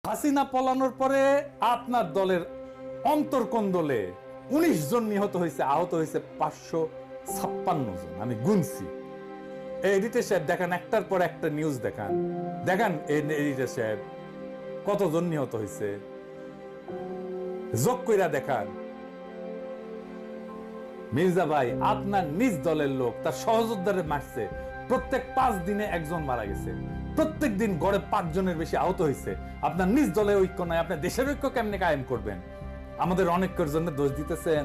হাসিনা পলানোর পরে আপনার দলের অন্তর্কন্দলে ১৯ জন নিহত হয়েছে, আহত হয়েছে ৫৫৬ জন, আমি গুনছি। এডিটর সাহেব দেখান, একটার পর একটা নিউজ দেখান, দেখান এডিটর সাহেব কতজন নিহত হয়েছে, যোগ কইরা দেখান। মির্জা ভাই আপনার নিজ দলের লোক তার সহযোদ্ধারে মারছে, প্রত্যেক ৫ দিনে একজন মারা গেছে, প্রত্যেক দিন গড়ে ৫ জনের বেশি আহত হয়েছে। আপনার নিজ দলের ঐক্য নাই, আপনি দেশের ঐক্য কেমনে কায়েম করবেন? আমাদের অনেকের জন্য দোষ দিতেছেন।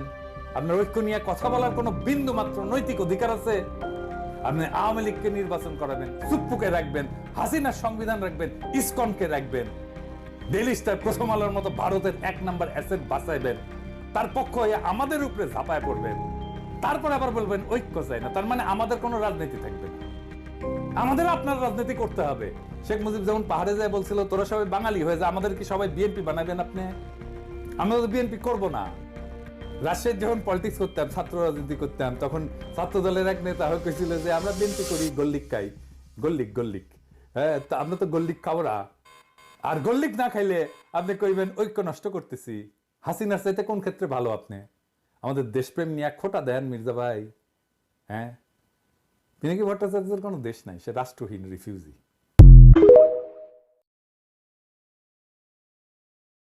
আপনার ঐক্য নিয়ে কথা বলার কোনো বিন্দু মাত্র নৈতিক অধিকার আছে? আপনি আওয়ামী লীগকে নির্বাচন করাবেন, চুপ্পুকে রাখবেন, হাসিনার সংবিধান রাখবেন, ইসকনকে রাখবেন, ডেইলি স্টার, প্রথম আলোর মতো ভারতের ১ নাম্বার অ্যাসেট বাঁচাইবেন, তার পক্ষ হয়ে আমাদের উপরে ঝাঁপায় পড়বেন, তারপর আবার বলবেন ঐক্য চাই না। তার মানে আমাদের কোনো রাজনীতি থাকবে না, আমাদের আপনার রাজনীতি করতে হবে। শেখ মুজিব যেমন পাহাড়ে যায় বলছিল তোরা সবাই বাঙালি হয়ে যা, আমাদের কি সবাই বিএনপি বানাবেন আপনি? আমরা তো বিএনপি করবো না। রাজশাহীর যখন পলিটিক্স করতাম, ছাত্র রাজনীতি করতাম, তখন ছাত্র দলের এক নেতা হয়েছিল যে আমরা বিএনপি করি, গল্লিক খাই, গল্লিক গল্লিক। হ্যাঁ, তা আমরা তো গল্লিক খাবো না। আর গল্লিক না খাইলে আপনি কইবেন ঐক্য নষ্ট করতেছি। হাসিনার চাইতে কোন ক্ষেত্রে ভালো আপনি? আমাদের দেশপ্রেম নিয়ে খোটা দেন মির্জা ভাই। হ্যাঁ, পিনাকি ভট্টাচার্যের কোনো দেশ নাই, সে রাষ্ট্রহীন রিফিউজি।